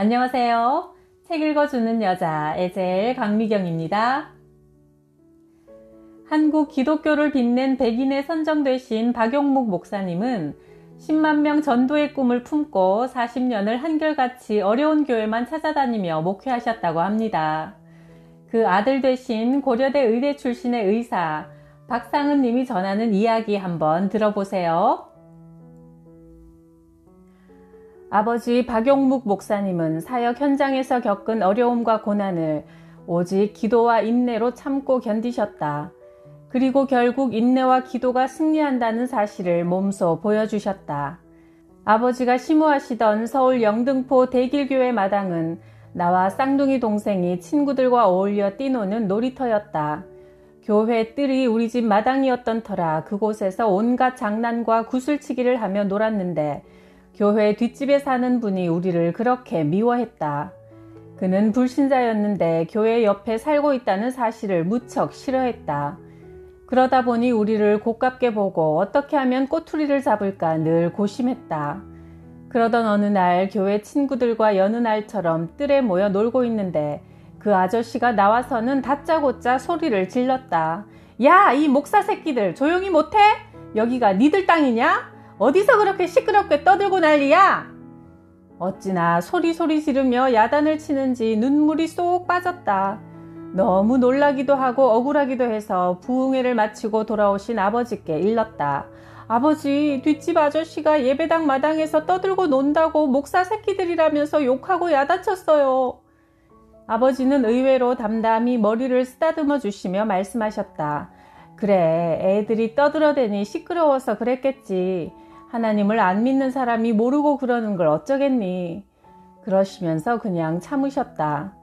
안녕하세요. 책 읽어주는 여자 에젤 강미경입니다. 한국 기독교를 빛낸 백인에 선정되신 박용묵 목사님은 10만 명 전도의 꿈을 품고 40년을 한결같이 어려운 교회만 찾아다니며 목회하셨다고 합니다. 그 아들 되신 고려대 의대 출신의 의사 박상은 님이 전하는 이야기 한번 들어보세요. 아버지 박용묵 목사님은 사역 현장에서 겪은 어려움과 고난을 오직 기도와 인내로 참고 견디셨다. 그리고 결국 인내와 기도가 승리한다는 사실을 몸소 보여주셨다. 아버지가 시무하시던 서울 영등포 대길교회 마당은 나와 쌍둥이 동생이 친구들과 어울려 뛰노는 놀이터였다. 교회 뜰이 우리 집 마당이었던 터라 그곳에서 온갖 장난과 구슬치기를 하며 놀았는데 교회 뒷집에 사는 분이 우리를 그렇게 미워했다. 그는 불신자였는데 교회 옆에 살고 있다는 사실을 무척 싫어했다. 그러다 보니 우리를 고깝게 보고 어떻게 하면 꼬투리를 잡을까 늘 고심했다. 그러던 어느 날 교회 친구들과 여느 날처럼 뜰에 모여 놀고 있는데 그 아저씨가 나와서는 다짜고짜 소리를 질렀다. 야, 이 목사 새끼들 조용히 못해? 여기가 니들 땅이냐? 어디서 그렇게 시끄럽게 떠들고 난리야? 어찌나 소리 지르며 야단을 치는지 눈물이 쏙 빠졌다. 너무 놀라기도 하고 억울하기도 해서 부흥회를 마치고 돌아오신 아버지께 일렀다. 아버지, 뒷집 아저씨가 예배당 마당에서 떠들고 논다고 목사 새끼들이라면서 욕하고 야단쳤어요. 아버지는 의외로 담담히 머리를 쓰다듬어 주시며 말씀하셨다. 그래, 애들이 떠들어대니 시끄러워서 그랬겠지. 하나님을 안 믿는 사람이 모르고 그러는 걸 어쩌겠니. 그러시면서 그냥 참으셨다.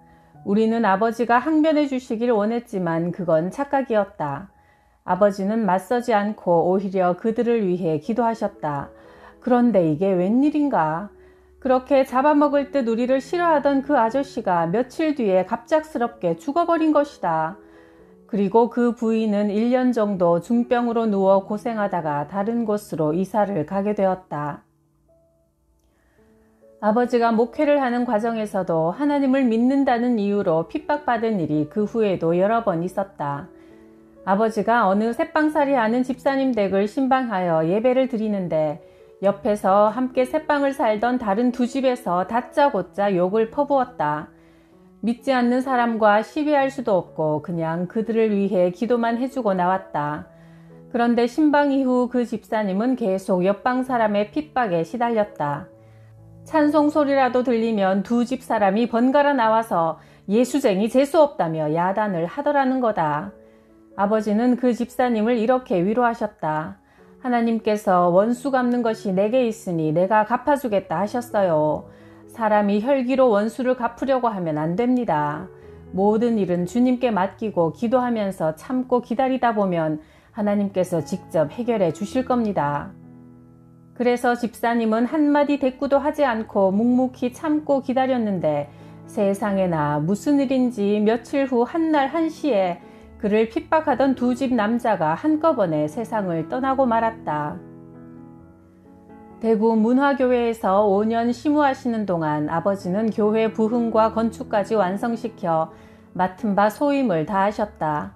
우리는 아버지가 항변해 주시길 원했지만 그건 착각이었다. 아버지는 맞서지 않고 오히려 그들을 위해 기도하셨다. 그런데 이게 웬일인가. 그렇게 잡아먹을 듯 우리를 싫어하던 그 아저씨가 며칠 뒤에 갑작스럽게 죽어버린 것이다. 그리고 그 부인은 1년 정도 중병으로 누워 고생하다가 다른 곳으로 이사를 가게 되었다. 아버지가 목회를 하는 과정에서도 하나님을 믿는다는 이유로 핍박받은 일이 그 후에도 여러 번 있었다. 아버지가 어느 새빵살이 하는 집사님 댁을 신방하여 예배를 드리는데 옆에서 함께 새빵을 살던 다른 두 집에서 다짜고짜 욕을 퍼부었다. 믿지 않는 사람과 시비할 수도 없고 그냥 그들을 위해 기도만 해주고 나왔다. 그런데 신방 이후 그 집사님은 계속 옆방 사람의 핍박에 시달렸다. 찬송 소리라도 들리면 두 집 사람이 번갈아 나와서 예수쟁이 재수 없다며 야단을 하더라는 거다. 아버지는 그 집사님을 이렇게 위로하셨다. 하나님께서 원수 갚는 것이 내게 있으니 내가 갚아주겠다 하셨어요. 사람이 혈기로 원수를 갚으려고 하면 안 됩니다. 모든 일은 주님께 맡기고 기도하면서 참고 기다리다 보면 하나님께서 직접 해결해 주실 겁니다. 그래서 집사님은 한마디 대꾸도 하지 않고 묵묵히 참고 기다렸는데 세상에나 무슨 일인지 며칠 후 한날 한시에 그를 핍박하던 두 집 남자가 한꺼번에 세상을 떠나고 말았다. 대구 문화교회에서 5년 심우하시는 동안 아버지는 교회 부흥과 건축까지 완성시켜 맡은 바 소임을 다하셨다.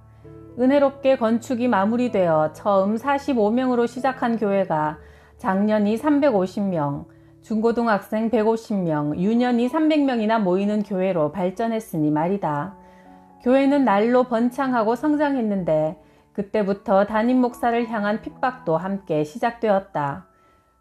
은혜롭게 건축이 마무리되어 처음 45명으로 시작한 교회가 작년이 350명, 중고등학생 150명, 유년이 300명이나 모이는 교회로 발전했으니 말이다. 교회는 날로 번창하고 성장했는데 그때부터 담임 목사를 향한 핍박도 함께 시작되었다.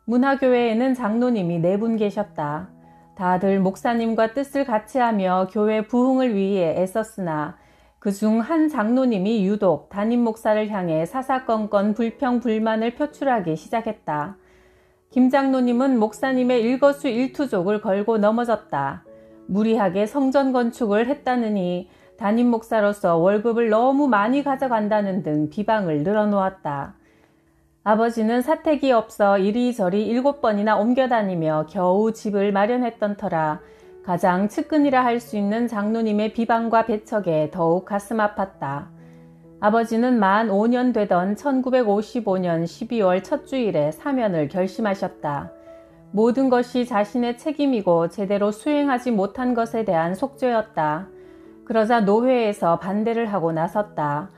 문화교회에는 장로님이 4분 계셨다. 다들 목사님과 뜻을 같이 하며 교회 부흥을 위해 애썼으나 그중 한 장로님이 유독 담임 목사를 향해 사사건건 불평 불만을 표출하기 시작했다. 김 장로님은 목사님의 일거수일투족을 걸고 넘어졌다. 무리하게 성전 건축을 했다느니 담임 목사로서 월급을 너무 많이 가져간다는 등 비방을 늘어놓았다. 아버지는 사택이 없어 이리저리 7번이나 옮겨다니며 겨우 집을 마련했던 터라 가장 측근이라 할 수 있는 장로님의 비방과 배척에 더욱 가슴 아팠다. 아버지는 만 5년 되던 1955년 12월 첫 주일에 사면을 결심하셨다. 모든 것이 자신의 책임이고 제대로 수행하지 못한 것에 대한 속죄였다. 그러자 노회에서 반대를 하고 나섰다.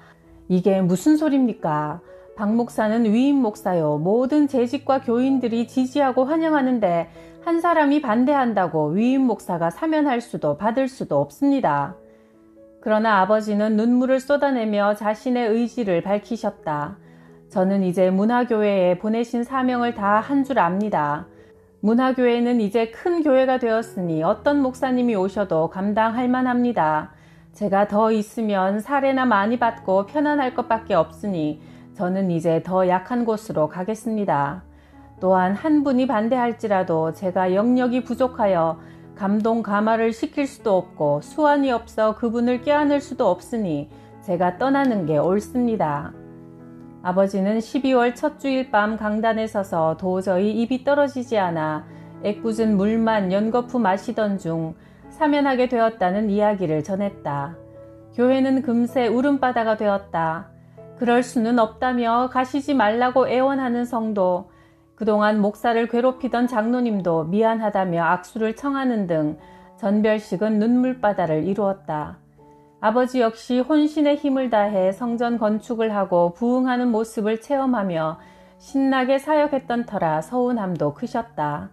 이게 무슨 소립니까? 박 목사는 위임 목사요. 모든 재직과 교인들이 지지하고 환영하는데 한 사람이 반대한다고 위임 목사가 사면할 수도 받을 수도 없습니다. 그러나 아버지는 눈물을 쏟아내며 자신의 의지를 밝히셨다. 저는 이제 문화교회에 보내신 사명을 다 한 줄 압니다. 문화교회는 이제 큰 교회가 되었으니 어떤 목사님이 오셔도 감당할 만합니다. 제가 더 있으면 사례나 많이 받고 편안할 것밖에 없으니 저는 이제 더 약한 곳으로 가겠습니다. 또한 한 분이 반대할지라도 제가 영역이 부족하여 감동 감화를 시킬 수도 없고 수완이 없어 그분을 껴안을 수도 없으니 제가 떠나는 게 옳습니다. 아버지는 12월 첫 주일 밤 강단에 서서 도저히 입이 떨어지지 않아 애꿎은 물만 연거푸 마시던 중 사면하게 되었다는 이야기를 전했다. 교회는 금세 울음바다가 되었다. 그럴 수는 없다며 가시지 말라고 애원하는 성도, 그동안 목사를 괴롭히던 장로님도 미안하다며 악수를 청하는 등 전별식은 눈물바다를 이루었다. 아버지 역시 혼신의 힘을 다해 성전 건축을 하고 부흥하는 모습을 체험하며 신나게 사역했던 터라 서운함도 크셨다.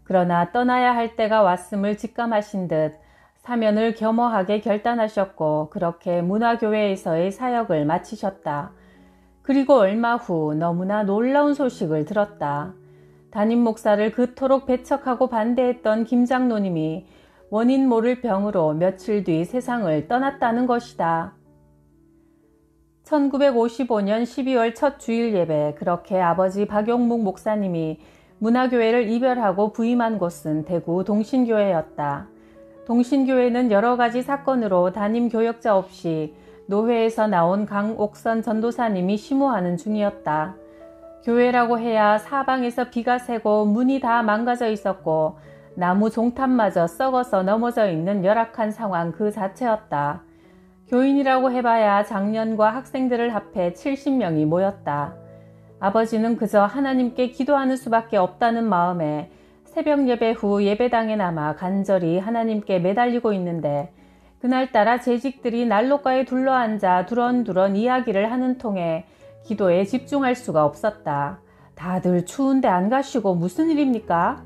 그러나 떠나야 할 때가 왔음을 직감하신 듯 사면을 겸허하게 결단하셨고 그렇게 문화교회에서의 사역을 마치셨다. 그리고 얼마 후 너무나 놀라운 소식을 들었다. 담임 목사를 그토록 배척하고 반대했던 김 장로님이 원인 모를 병으로 며칠 뒤 세상을 떠났다는 것이다. 1955년 12월 첫 주일 예배, 그렇게 아버지 박용묵 목사님이 문화교회를 이별하고 부임한 곳은 대구 동신교회였다. 동신교회는 여러 가지 사건으로 담임 교역자 없이 노회에서 나온 강옥선 전도사님이 심호하는 중이었다. 교회라고 해야 사방에서 비가 새고 문이 다 망가져 있었고 나무 종탑마저 썩어서 넘어져 있는 열악한 상황 그 자체였다. 교인이라고 해봐야 장년과 학생들을 합해 70명이 모였다. 아버지는 그저 하나님께 기도하는 수밖에 없다는 마음에 새벽 예배 후 예배당에 남아 간절히 하나님께 매달리고 있는데 그날따라 재직들이 난로가에 둘러앉아 두런두런 이야기를 하는 통에 기도에 집중할 수가 없었다. 다들 추운데 안 가시고 무슨 일입니까?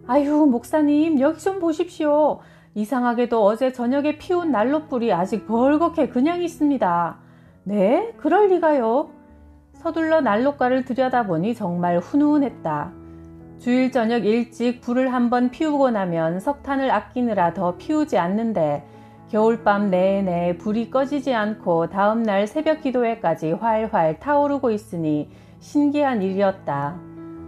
아유, 목사님 여기 좀 보십시오. 이상하게도 어제 저녁에 피운 난로불이 아직 벌겋게 그냥 있습니다. 네? 그럴 리가요? 서둘러 난로가를 들여다보니 정말 훈훈했다. 주일 저녁 일찍 불을 한번 피우고 나면 석탄을 아끼느라 더 피우지 않는데 겨울밤 내내 불이 꺼지지 않고 다음날 새벽 기도회까지 활활 타오르고 있으니 신기한 일이었다.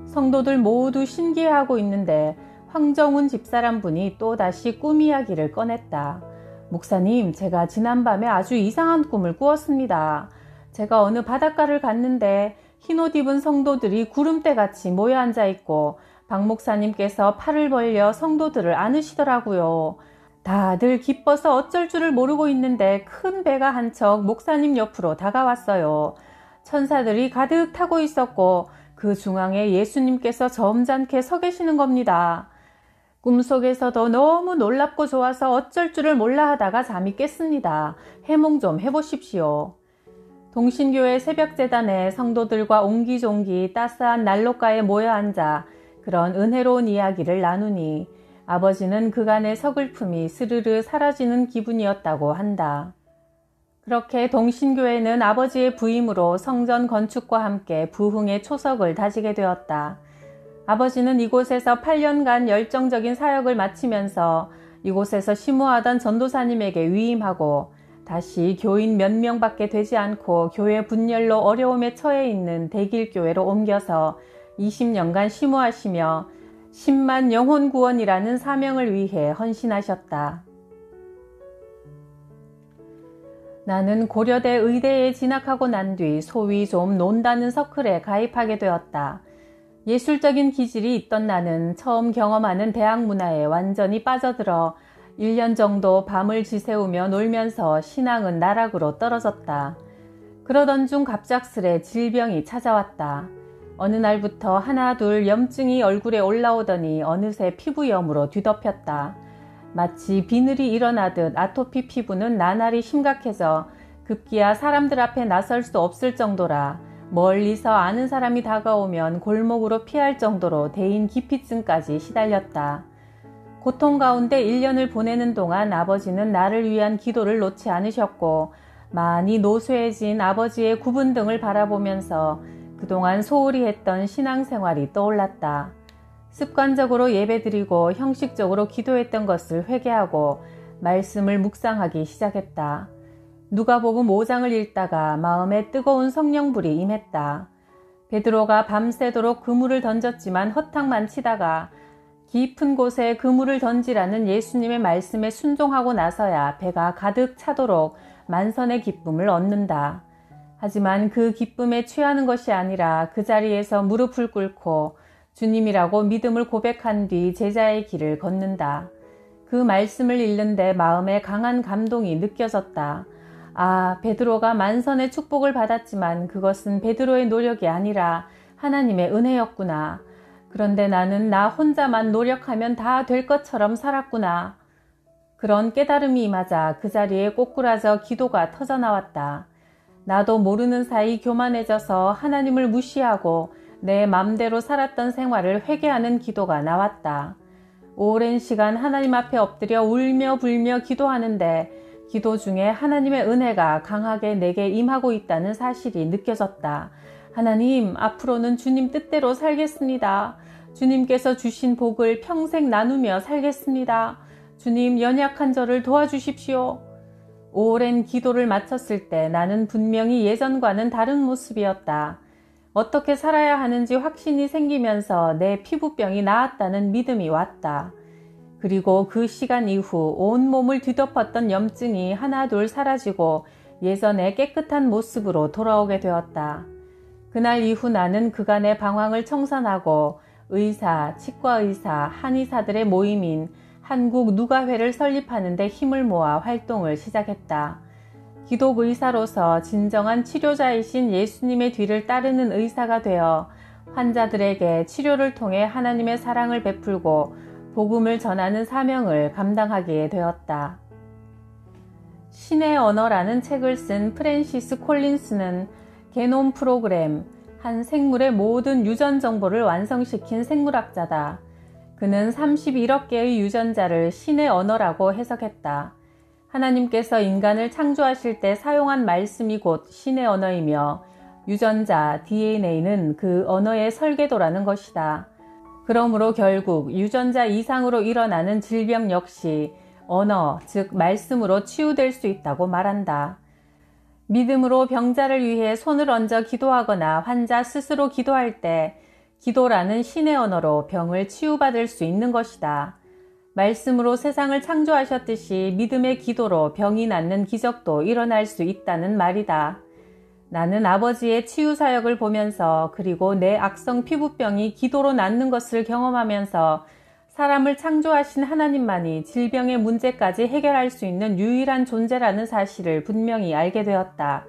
성도들 모두 신기해하고 있는데 황정훈 집사람 분이 또다시 꿈 이야기를 꺼냈다. 목사님, 제가 지난밤에 아주 이상한 꿈을 꾸었습니다. 제가 어느 바닷가를 갔는데 흰옷 입은 성도들이 구름대같이 모여 앉아 있고 박 목사님께서 팔을 벌려 성도들을 안으시더라고요. 다들 기뻐서 어쩔 줄을 모르고 있는데 큰 배가 한 척 목사님 옆으로 다가왔어요. 천사들이 가득 타고 있었고 그 중앙에 예수님께서 점잖게 서 계시는 겁니다. 꿈속에서도 너무 놀랍고 좋아서 어쩔 줄을 몰라 하다가 잠이 깼습니다. 해몽 좀 해보십시오. 동신교회 새벽재단에 성도들과 옹기종기 따스한 난로가에 모여 앉아 그런 은혜로운 이야기를 나누니 아버지는 그간의 서글픔이 스르르 사라지는 기분이었다고 한다. 그렇게 동신교회는 아버지의 부임으로 성전 건축과 함께 부흥의 초석을 다지게 되었다. 아버지는 이곳에서 8년간 열정적인 사역을 마치면서 이곳에서 심호하던 전도사님에게 위임하고 다시 교인 몇 명밖에 되지 않고 교회 분열로 어려움에 처해 있는 대길교회로 옮겨서 20년간 심호하시며 10만 영혼 구원이라는 사명을 위해 헌신하셨다. 나는 고려대 의대에 진학하고 난 뒤 소위 좀 논다는 서클에 가입하게 되었다. 예술적인 기질이 있던 나는 처음 경험하는 대학 문화에 완전히 빠져들어 1년 정도 밤을 지새우며 놀면서 신앙은 나락으로 떨어졌다. 그러던 중 갑작스레 질병이 찾아왔다. 어느 날부터 하나 둘 염증이 얼굴에 올라오더니 어느새 피부염으로 뒤덮였다. 마치 비늘이 일어나듯 아토피 피부는 나날이 심각해져 급기야 사람들 앞에 나설 수 없을 정도라 멀리서 아는 사람이 다가오면 골목으로 피할 정도로 대인 기피증까지 시달렸다. 고통 가운데 1년을 보내는 동안 아버지는 나를 위한 기도를 놓지 않으셨고 많이 노쇠해진 아버지의 구분 등을 바라보면서 그동안 소홀히 했던 신앙생활이 떠올랐다. 습관적으로 예배드리고 형식적으로 기도했던 것을 회개하고 말씀을 묵상하기 시작했다. 누가복음 5장을 읽다가 마음에 뜨거운 성령불이 임했다. 베드로가 밤새도록 그물을 던졌지만 허탕만 치다가 깊은 곳에 그물을 던지라는 예수님의 말씀에 순종하고 나서야 배가 가득 차도록 만선의 기쁨을 얻는다. 하지만 그 기쁨에 취하는 것이 아니라 그 자리에서 무릎을 꿇고 주님이라고 믿음을 고백한 뒤 제자의 길을 걷는다. 그 말씀을 읽는데 마음에 강한 감동이 느껴졌다. 아, 베드로가 만선의 축복을 받았지만 그것은 베드로의 노력이 아니라 하나님의 은혜였구나. 그런데 나는 나 혼자만 노력하면 다 될 것처럼 살았구나. 그런 깨달음이 임하자 그 자리에 꼬꾸라져 기도가 터져나왔다. 나도 모르는 사이 교만해져서 하나님을 무시하고 내 맘대로 살았던 생활을 회개하는 기도가 나왔다. 오랜 시간 하나님 앞에 엎드려 울며 불며 기도하는데 기도 중에 하나님의 은혜가 강하게 내게 임하고 있다는 사실이 느껴졌다. 하나님, 앞으로는 주님 뜻대로 살겠습니다. 주님께서 주신 복을 평생 나누며 살겠습니다. 주님, 연약한 저를 도와주십시오. 오랜 기도를 마쳤을 때 나는 분명히 예전과는 다른 모습이었다. 어떻게 살아야 하는지 확신이 생기면서 내 피부병이 나았다는 믿음이 왔다. 그리고 그 시간 이후 온몸을 뒤덮었던 염증이 하나둘 사라지고 예전의 깨끗한 모습으로 돌아오게 되었다. 그날 이후 나는 그간의 방황을 청산하고 의사, 치과의사, 한의사들의 모임인 한국 누가회를 설립하는 데 힘을 모아 활동을 시작했다. 기독 의사로서 진정한 치료자이신 예수님의 뒤를 따르는 의사가 되어 환자들에게 치료를 통해 하나님의 사랑을 베풀고 복음을 전하는 사명을 감당하게 되었다. 신의 언어라는 책을 쓴 프랜시스 콜린스는 게놈 프로그램, 한 생물의 모든 유전 정보를 완성시킨 생물학자다. 그는 31억 개의 유전자를 신의 언어라고 해석했다. 하나님께서 인간을 창조하실 때 사용한 말씀이 곧 신의 언어이며 유전자, DNA는 그 언어의 설계도라는 것이다. 그러므로 결국 유전자 이상으로 일어나는 질병 역시 언어, 즉 말씀으로 치유될 수 있다고 말한다. 믿음으로 병자를 위해 손을 얹어 기도하거나 환자 스스로 기도할 때 기도라는 신의 언어로 병을 치유받을 수 있는 것이다. 말씀으로 세상을 창조하셨듯이 믿음의 기도로 병이 낫는 기적도 일어날 수 있다는 말이다. 나는 아버지의 치유 사역을 보면서 그리고 내 악성 피부병이 기도로 낫는 것을 경험하면서 사람을 창조하신 하나님만이 질병의 문제까지 해결할 수 있는 유일한 존재라는 사실을 분명히 알게 되었다.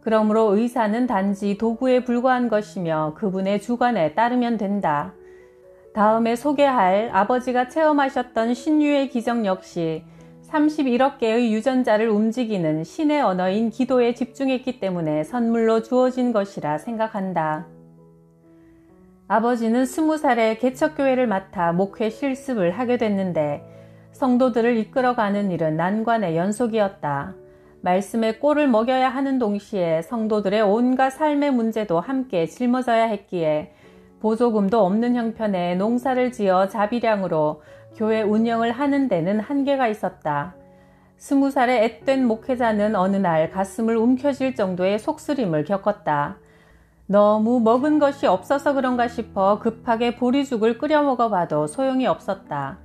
그러므로 의사는 단지 도구에 불과한 것이며 그분의 주관에 따르면 된다. 다음에 소개할 아버지가 체험하셨던 신유의 기적 역시 31억 개의 유전자를 움직이는 신의 언어인 기도에 집중했기 때문에 선물로 주어진 것이라 생각한다. 아버지는 20살에 개척교회를 맡아 목회 실습을 하게 됐는데 성도들을 이끌어가는 일은 난관의 연속이었다. 말씀에 꼴을 먹여야 하는 동시에 성도들의 온갖 삶의 문제도 함께 짊어져야 했기에 보조금도 없는 형편에 농사를 지어 자비량으로 교회 운영을 하는 데는 한계가 있었다. 20살의 앳된 목회자는 어느 날 가슴을 움켜쥘 정도의 속쓰림을 겪었다. 너무 먹은 것이 없어서 그런가 싶어 급하게 보리죽을 끓여 먹어봐도 소용이 없었다.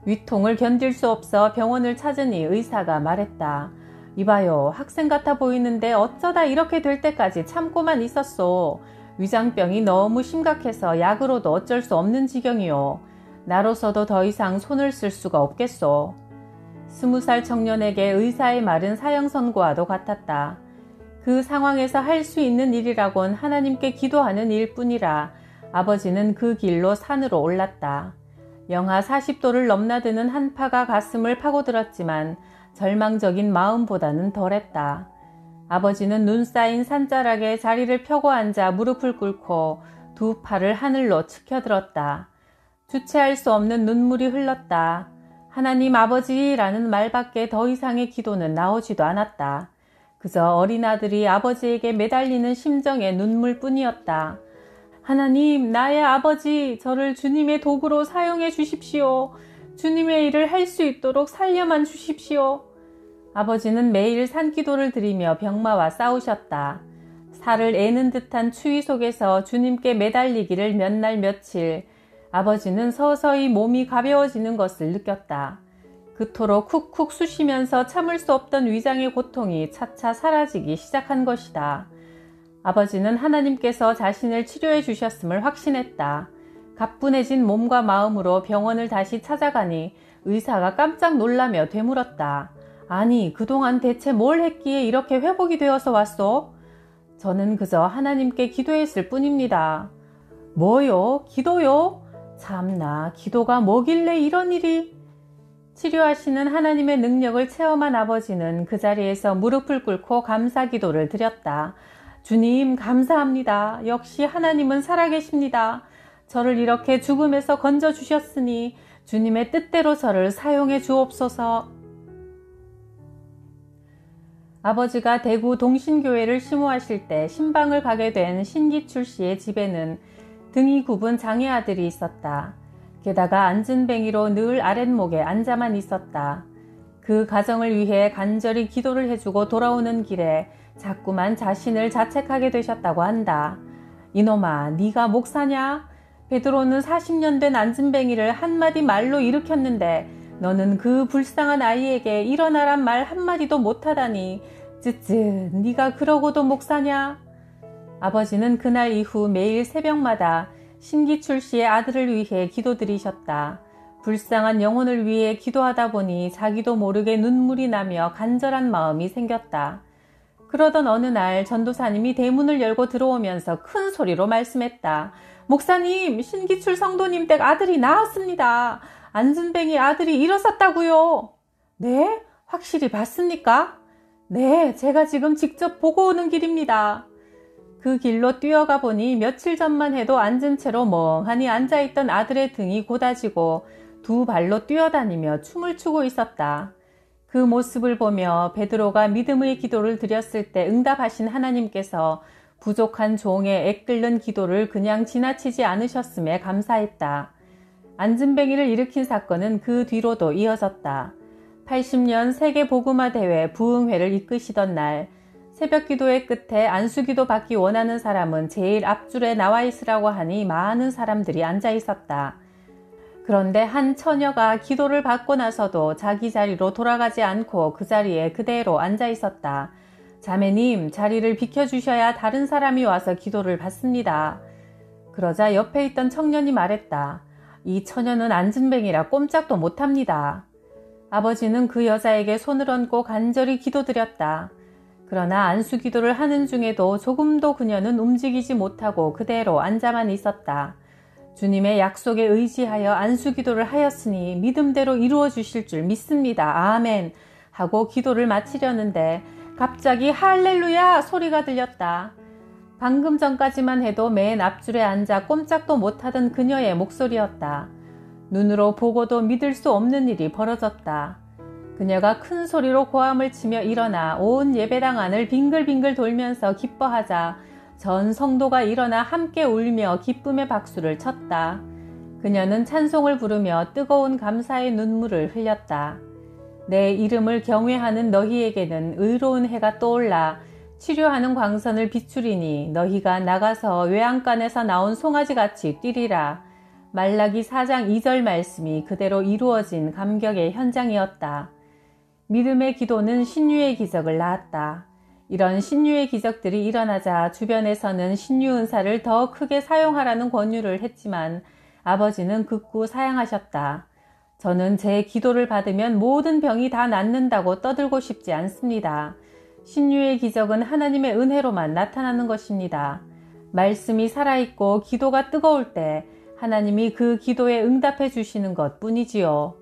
위통을 견딜 수 없어 병원을 찾으니 의사가 말했다. 이봐요, 학생 같아 보이는데 어쩌다 이렇게 될 때까지 참고만 있었소. 위장병이 너무 심각해서 약으로도 어쩔 수 없는 지경이요. 나로서도 더 이상 손을 쓸 수가 없겠소. 20살 청년에게 의사의 말은 사형 선고와도 같았다. 그 상황에서 할 수 있는 일이라곤 하나님께 기도하는 일뿐이라 아버지는 그 길로 산으로 올랐다. 영하 40도를 넘나드는 한파가 가슴을 파고들었지만 절망적인 마음보다는 덜했다. 아버지는 눈 쌓인 산자락에 자리를 펴고 앉아 무릎을 꿇고 두 팔을 하늘로 치켜들었다. 주체할 수 없는 눈물이 흘렀다. 하나님 아버지라는 말밖에 더 이상의 기도는 나오지도 않았다. 그저 어린 아들이 아버지에게 매달리는 심정의 눈물뿐이었다. 하나님, 나의 아버지, 저를 주님의 도구로 사용해 주십시오. 주님의 일을 할 수 있도록 살려만 주십시오. 아버지는 매일 산기도를 드리며 병마와 싸우셨다. 살을 애는 듯한 추위 속에서 주님께 매달리기를 몇 날 며칠 아버지는 서서히 몸이 가벼워지는 것을 느꼈다. 그토록 쿡쿡 쑤시면서 참을 수 없던 위장의 고통이 차차 사라지기 시작한 것이다. 아버지는 하나님께서 자신을 치료해 주셨음을 확신했다. 가뿐해진 몸과 마음으로 병원을 다시 찾아가니 의사가 깜짝 놀라며 되물었다. 아니, 그동안 대체 뭘 했기에 이렇게 회복이 되어서 왔소? 저는 그저 하나님께 기도했을 뿐입니다. 뭐요? 기도요? 참나, 기도가 뭐길래 이런 일이? 치료하시는 하나님의 능력을 체험한 아버지는 그 자리에서 무릎을 꿇고 감사 기도를 드렸다. 주님, 감사합니다. 역시 하나님은 살아계십니다. 저를 이렇게 죽음에서 건져주셨으니 주님의 뜻대로 저를 사용해 주옵소서. 아버지가 대구 동신교회를 심호하실 때 신방을 가게 된 신기출 씨의 집에는 등이 굽은 장애 아들이 있었다. 게다가 앉은뱅이로 늘 아랫목에 앉아만 있었다. 그 가정을 위해 간절히 기도를 해주고 돌아오는 길에 자꾸만 자신을 자책하게 되셨다고 한다. 이놈아, 네가 목사냐? 베드로는 40년 된 앉은뱅이를 한마디 말로 일으켰는데 너는 그 불쌍한 아이에게 일어나란 말 한마디도 못하다니. 쯧쯧, 네가 그러고도 목사냐? 아버지는 그날 이후 매일 새벽마다 신기출 씨의 아들을 위해 기도드리셨다. 불쌍한 영혼을 위해 기도하다 보니 자기도 모르게 눈물이 나며 간절한 마음이 생겼다. 그러던 어느 날 전도사님이 대문을 열고 들어오면서 큰 소리로 말씀했다. 목사님, 신기출 성도님 댁 아들이 나왔습니다. 앉은뱅이 아들이 일어섰다고요. 네? 확실히 봤습니까? 네, 제가 지금 직접 보고 오는 길입니다. 그 길로 뛰어가 보니 며칠 전만 해도 앉은 채로 멍하니 앉아있던 아들의 등이 곧아지고 두 발로 뛰어다니며 춤을 추고 있었다. 그 모습을 보며 베드로가 믿음의 기도를 드렸을 때 응답하신 하나님께서 부족한 종의 애끓는 기도를 그냥 지나치지 않으셨음에 감사했다. 앉은뱅이를 일으킨 사건은 그 뒤로도 이어졌다. 80년 세계복음화대회 부흥회를 이끄시던 날 새벽 기도의 끝에 안수기도 받기 원하는 사람은 제일 앞줄에 나와 있으라고 하니 많은 사람들이 앉아 있었다. 그런데 한 처녀가 기도를 받고 나서도 자기 자리로 돌아가지 않고 그 자리에 그대로 앉아 있었다. 자매님, 자리를 비켜주셔야 다른 사람이 와서 기도를 받습니다. 그러자 옆에 있던 청년이 말했다. 이 처녀는 앉은뱅이라 꼼짝도 못합니다. 아버지는 그 여자에게 손을 얹고 간절히 기도드렸다. 그러나 안수기도를 하는 중에도 조금도 그녀는 움직이지 못하고 그대로 앉아만 있었다. 주님의 약속에 의지하여 안수기도를 하였으니 믿음대로 이루어 주실 줄 믿습니다. 아멘 하고 기도를 마치려는데 갑자기 할렐루야 소리가 들렸다. 방금 전까지만 해도 맨 앞줄에 앉아 꼼짝도 못하던 그녀의 목소리였다. 눈으로 보고도 믿을 수 없는 일이 벌어졌다. 그녀가 큰 소리로 고함을 치며 일어나 온 예배당 안을 빙글빙글 돌면서 기뻐하자 전 성도가 일어나 함께 울며 기쁨의 박수를 쳤다. 그녀는 찬송을 부르며 뜨거운 감사의 눈물을 흘렸다. 내 이름을 경외하는 너희에게는 의로운 해가 떠올라 치료하는 광선을 비추리니 너희가 나가서 외양간에서 나온 송아지같이 뛰리라. 말라기 4장 2절 말씀이 그대로 이루어진 감격의 현장이었다. 믿음의 기도는 신유의 기적을 낳았다. 이런 신유의 기적들이 일어나자 주변에서는 신유 은사를 더 크게 사용하라는 권유를 했지만 아버지는 극구 사양하셨다. 저는 제 기도를 받으면 모든 병이 다 낫는다고 떠들고 싶지 않습니다. 신유의 기적은 하나님의 은혜로만 나타나는 것입니다. 말씀이 살아있고 기도가 뜨거울 때 하나님이 그 기도에 응답해 주시는 것 뿐이지요.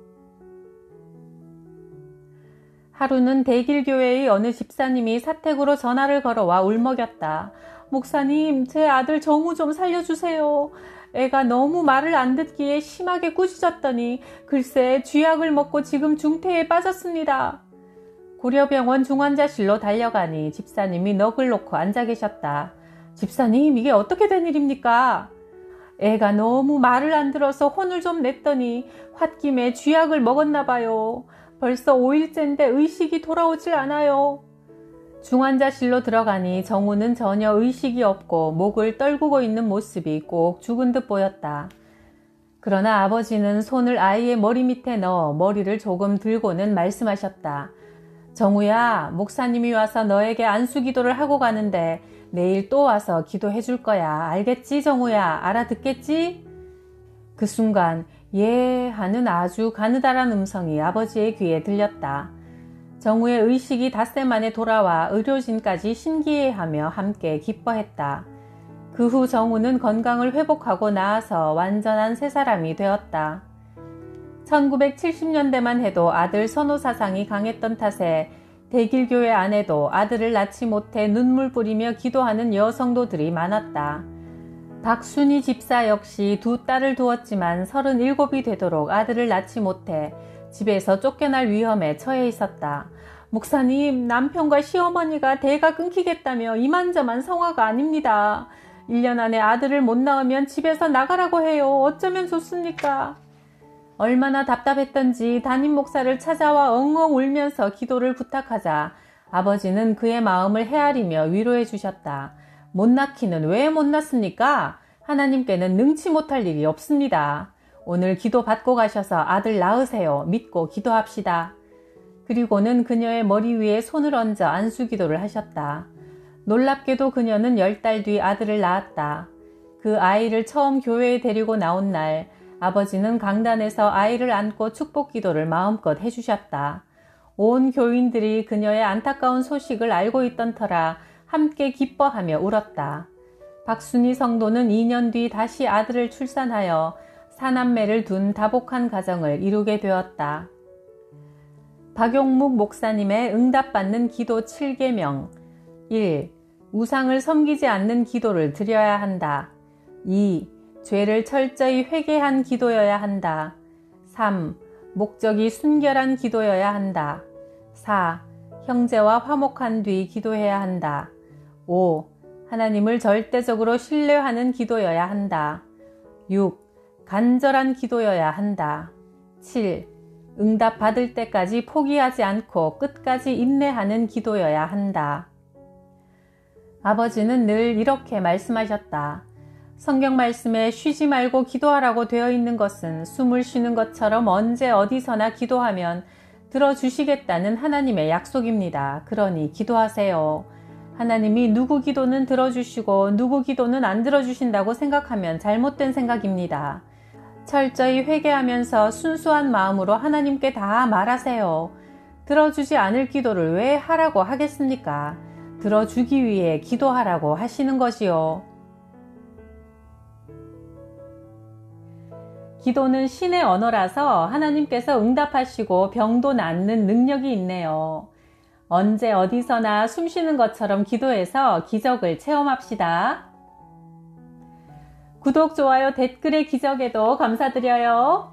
하루는 대길교회의 어느 집사님이 사택으로 전화를 걸어와 울먹였다. 목사님, 제 아들 정우 좀 살려주세요. 애가 너무 말을 안 듣기에 심하게 꾸짖었더니 글쎄 쥐약을 먹고 지금 중태에 빠졌습니다. 고려병원 중환자실로 달려가니 집사님이 넋을 놓고 앉아 계셨다. 집사님, 이게 어떻게 된 일입니까? 애가 너무 말을 안 들어서 혼을 좀 냈더니 홧김에 쥐약을 먹었나 봐요. 벌써 5일째인데 의식이 돌아오질 않아요. 중환자실로 들어가니 정우는 전혀 의식이 없고 목을 떨구고 있는 모습이 꼭 죽은 듯 보였다. 그러나 아버지는 손을 아이의 머리 밑에 넣어 머리를 조금 들고는 말씀하셨다. 정우야, 목사님이 와서 너에게 안수기도를 하고 가는데 내일 또 와서 기도해 줄 거야. 알겠지, 정우야? 알아듣겠지? 그 순간 예 하는 아주 가느다란 음성이 아버지의 귀에 들렸다. 정우의 의식이 닷새 만에 돌아와 의료진까지 신기해하며 함께 기뻐했다. 그 후 정우는 건강을 회복하고 나아서 완전한 새 사람이 되었다. 1970년대만 해도 아들 선호 사상이 강했던 탓에 대길교회 안에도 아들을 낳지 못해 눈물 뿌리며 기도하는 여성도들이 많았다. 박순희 집사 역시 두 딸을 두었지만 37이 되도록 아들을 낳지 못해 집에서 쫓겨날 위험에 처해 있었다. 목사님, 남편과 시어머니가 대가 끊기겠다며 이만저만 성화가 아닙니다. 1년 안에 아들을 못 낳으면 집에서 나가라고 해요. 어쩌면 좋습니까? 얼마나 답답했던지 담임 목사를 찾아와 엉엉 울면서 기도를 부탁하자 아버지는 그의 마음을 헤아리며 위로해 주셨다. 못 낳기는 왜 못 낳습니까? 하나님께는 능치 못할 일이 없습니다. 오늘 기도 받고 가셔서 아들 낳으세요. 믿고 기도합시다. 그리고는 그녀의 머리 위에 손을 얹어 안수기도를 하셨다. 놀랍게도 그녀는 10달 뒤 아들을 낳았다. 그 아이를 처음 교회에 데리고 나온 날 아버지는 강단에서 아이를 안고 축복기도를 마음껏 해주셨다. 온 교인들이 그녀의 안타까운 소식을 알고 있던 터라 함께 기뻐하며 울었다. 박순희 성도는 2년 뒤 다시 아들을 출산하여 사남매를 둔 다복한 가정을 이루게 되었다. 박용묵 목사님의 응답받는 기도 7계명 1. 우상을 섬기지 않는 기도를 드려야 한다. 2. 죄를 철저히 회개한 기도여야 한다. 3. 목적이 순결한 기도여야 한다. 4. 형제와 화목한 뒤 기도해야 한다. 5. 하나님을 절대적으로 신뢰하는 기도여야 한다. 6. 간절한 기도여야 한다. 7. 응답 받을 때까지 포기하지 않고 끝까지 인내하는 기도여야 한다. 아버지는 늘 이렇게 말씀하셨다. 성경 말씀에 쉬지 말고 기도하라고 되어 있는 것은 숨을 쉬는 것처럼 언제 어디서나 기도하면 들어주시겠다는 하나님의 약속입니다. 그러니 기도하세요. 하나님이 누구 기도는 들어주시고 누구 기도는 안 들어주신다고 생각하면 잘못된 생각입니다. 철저히 회개하면서 순수한 마음으로 하나님께 다 말하세요. 들어주지 않을 기도를 왜 하라고 하겠습니까? 들어주기 위해 기도하라고 하시는 것이요. 기도는 신의 언어라서 하나님께서 응답하시고 병도 낫는 능력이 있네요. 언제 어디서나 숨쉬는 것처럼 기도해서 기적을 체험합시다. 구독, 좋아요, 댓글의 기적에도 감사드려요.